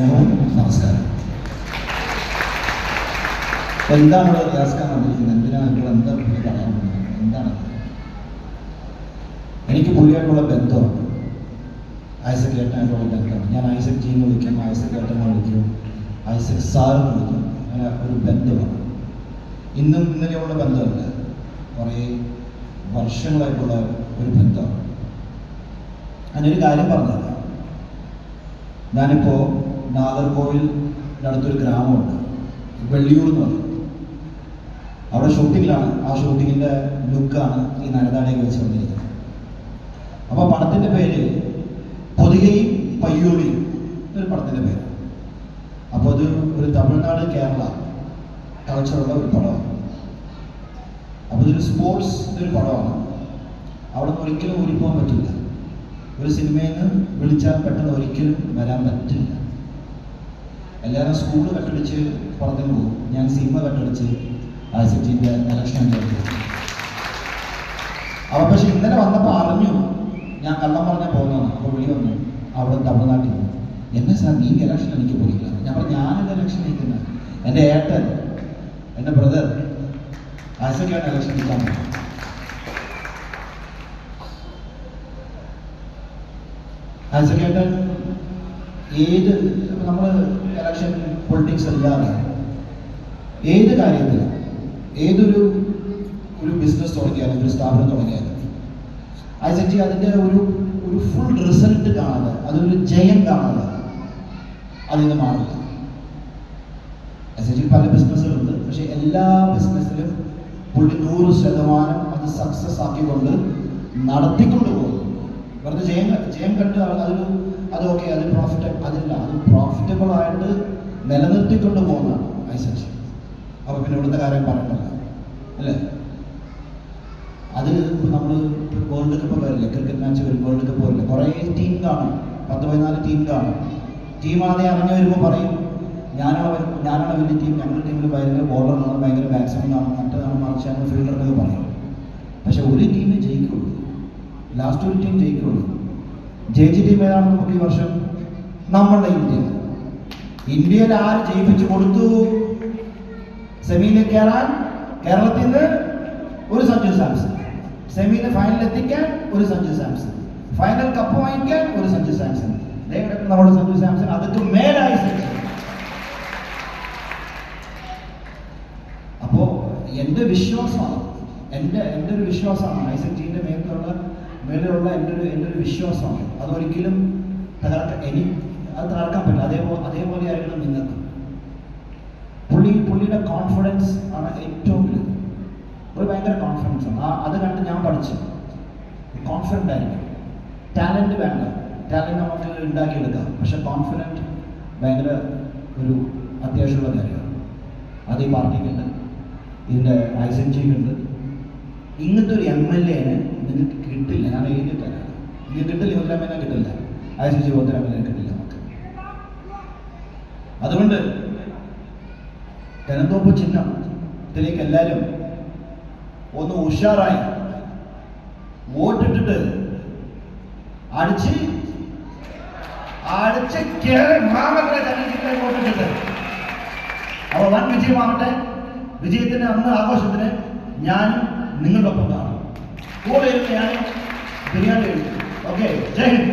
നമസ്കാരം. എന്താണ് റിയാസ് ഖാൻ വന്നിരിക്കുന്നത്? എന്തിനാണ് നിങ്ങൾ എന്താ പുള്ളി പറയാൻ പോകുന്നത്? എന്താണ്? എനിക്ക് പുള്ളിയായിട്ടുള്ള ബന്ധമാണ്, ഐസക് ഏട്ടനായിട്ടുള്ള ബന്ധമാണ്. ഞാൻ ഐസക് ജി എന്ന് വിളിക്കും, ഐസക് ഏട്ടൻ എന്ന് വിളിക്കും, ഐസക് സാർ എന്ന് വിളിക്കും. അങ്ങനെ ഒരു ബന്ധമാണ്. ഇന്നും ഇന്നലെയുള്ള ബന്ധമല്ല, കുറേ വർഷങ്ങളായിട്ടുള്ള ഒരു ബന്ധമാണ്. ഞാനൊരു കാര്യം പറഞ്ഞത്, ഞാനിപ്പോൾ നാഗർകോവിലിനടുത്തൊരു ഗ്രാമമുണ്ട്, വെള്ളിയൂർ എന്ന് പറയും. അവിടെ ഷൂട്ടിങ്ങിലാണ്. ആ ഷൂട്ടിങ്ങിൻ്റെ ലുക്കാണ് ഈ നരതാടേക്ക് വെച്ച് വന്നിരിക്കുന്നത്. അപ്പോൾ പടത്തിൻ്റെ പേര് പൊതികയും പയ്യോളിയും ഒരു പടത്തിൻ്റെ പേര്. അപ്പോൾ അത് ഒരു തമിഴ്നാട് കേരള കൾച്ചറുള്ള ഒരു പടമാണ്. അപ്പോൾ ഇതൊരു സ്പോർട്സ് ഒരു പടമാണ്. അവിടെ നിന്ന് ഒരിക്കലും ഊരിപ്പോകാൻ പറ്റില്ല. ഒരു സിനിമയിൽ നിന്ന് വിളിച്ചാൽ പെട്ടെന്ന് ഒരിക്കലും വരാൻ പറ്റില്ല. എല്ലാവരും സ്കൂൾ കട്ടടിച്ച് പുറത്തേക്ക് പോകും. ഞാൻ സിനിമ കട്ടടിച്ച് ഐസക്ജിൻ്റെ ഇലക്ഷൻ ചെയ്തു. അവ പക്ഷെ ഇന്നലെ വന്നപ്പോൾ അറിഞ്ഞു ഞാൻ കള്ളം പറഞ്ഞാൽ പോകുന്നതാണ്. അപ്പോൾ വിളി വന്നു അവിടെ തമിഴ്നാട്ടിൽ നിന്ന്, എന്നെ സാർ നീ ഇലക്ഷൻ എനിക്ക് പോയില്ല. ഞാൻ പറഞ്ഞു ഞാനെൻ്റെ ഇലക്ഷൻ നിൽക്കുന്ന എൻ്റെ ഏട്ടൻ, എൻ്റെ ബ്രദർ ഐസക്കാണ് ഇലക്ഷൻ നിൽക്കാൻ പോകുന്നത്. ഐസക്കേട്ടൻ ഏത് നമ്മൾ ഇലക്ഷൻ പൊളിറ്റിക്സ് അല്ലാതെ ഏത് കാര്യത്തിൽ ഏതൊരു ബിസിനസ് തുടങ്ങിയാലും ഒരു സ്ഥാപനം തുടങ്ങിയാലും ഐസക് ജി അതിൻ്റെ ഒരു ഫുൾ റിസൾട്ട് കാണാതെ, അതൊരു ജയം കാണാതെ അതിൽ നിന്ന് മാറില്ല. ഐസക് ജി പല ബിസിനസ്സുകളുണ്ട്, പക്ഷെ എല്ലാ ബിസിനസ്സിലും പുള്ളി 100% അത് സക്സസ് ആക്കിക്കൊണ്ട് നടത്തിക്കൊണ്ട് പോകുന്നു. വെറുതെ ജയം കണ്ട് അത് ഓക്കെ, അത് അതില്ല, അത് പ്രോഫിറ്റബിൾ ആയിട്ട് നിലനിർത്തിക്കൊണ്ട് പോകുന്നതാണ് ഐസക് ജി. അപ്പോൾ പിന്നെ ഇവിടുത്തെ കാര്യം പറയണ്ടല്ല അല്ലേ? അത് നമ്മൾ വേൾഡ് കപ്പ് വരില്ല, ക്രിക്കറ്റ് മാച്ച് വരും, വേൾഡ് കപ്പ് വരില്ല, കുറേ ടീം കാണും, 10-14 ടീം കാണും. ടീം ആദ്യം ഇറങ്ങി വരുമ്പോൾ പറയും ഞാനാണ് വലിയ ടീം, ഞങ്ങളുടെ ടീമിൽ ഭയങ്കര ബോളറാണ്, ഭയങ്കര ബാറ്റ്സ്മാനാണ്, മറ്റേതാണ് മറിച്ചാണ് ഫീൽഡറിനൊക്കെ പറയും. പക്ഷെ ഒരു ടീമേ ജയിക്കുള്ളൂ, ലാസ്റ്റ് ഒരു ടീം ജയിക്കുള്ളൂ. ജയിച്ച ടീം ഏതാണ് നമുക്ക് ഈ വർഷം? നമ്മളുടെ ഇന്ത്യയിൽ ആര് ജയിപ്പിച്ചു കൊടുത്തു? സെമിയിൽ കയറാൻ കേരളത്തിൽ നിന്ന് ഒരു സഞ്ജു സാംസൺ, സെമിയിൽ ഫൈനൽ എത്തിക്കാൻ ഒരു സഞ്ജു സാംസൺ, ഫൈനൽ കപ്പ് വാങ്ങിക്കാൻ ഒരു സഞ്ജു സാംസൺ, നമ്മുടെ സഞ്ജു സാംസൺ അതൊക്കെ മേലായി. അപ്പോ എൻ്റെ വിശ്വാസമാണ്, എൻ്റെ ഒരു വിശ്വാസമാണ് ഐസക് ജിയുടെ മേലുള്ള എൻ്റെ ഒരു വിശ്വാസമാണ്. അതൊരിക്കലും തകർക്കാൻ പറ്റില്ല. അതേപോലെ ആയിരിക്കണം നിങ്ങൾക്ക്. പുള്ളിയുടെ കോൺഫിഡൻസ് ആണ് ഏറ്റവും വലുത്. ഒരു ഭയങ്കര കോൺഫിഡൻസ് ആണ്. അത് കണ്ട് ഞാൻ പഠിച്ചു, കോൺഫിഡൻ്റ് ആയിരിക്കും. ടാലൻറ്റ് വേണ്ട, ടാലൻറ്റ് നമുക്ക് ഉണ്ടാക്കിയെടുക്കാം, പക്ഷെ കോൺഫിഡൻറ്റ് ഭയങ്കര ഒരു അത്യാവശ്യമുള്ള കാര്യമാണ്. അത് ഈ പാർട്ടിക്കുണ്ട്, ഇതിൻ്റെ ഐസക് ജിക്കുണ്ട്. ഇങ്ങനത്തെ ഒരു MLA നിങ്ങൾക്ക് കിട്ടില്ല. ഞാൻ എഴുതിയിട്ടല്ല, നിങ്ങൾക്ക് കിട്ടില്ല, മുദ്രാമേനെ കിട്ടില്ല, ഐസക് ജി മുദ്രാമേനെ കിട്ടില്ല നമുക്ക്. അതുകൊണ്ട് തെരഞ്ഞെടുപ്പ് ചിഹ്നത്തിലേക്ക് എല്ലാവരും ഒന്ന് ഉഷാറായി വോട്ടിട്ടിട്ട് അടിച്ച് വോട്ടിട്ടിട്ട് അവ വൻ വിജയമാകട്ടെ. വിജയത്തിന് അന്ന് ആഘോഷത്തിന് ഞാനും നിങ്ങളുടെ ഒപ്പം കാണും. കൂടെ ഇരുന്ന് ഞാനും ബിരിയാണി കഴിക്കും. ഓക്കെ, ജയ് ഹിന്ദ്.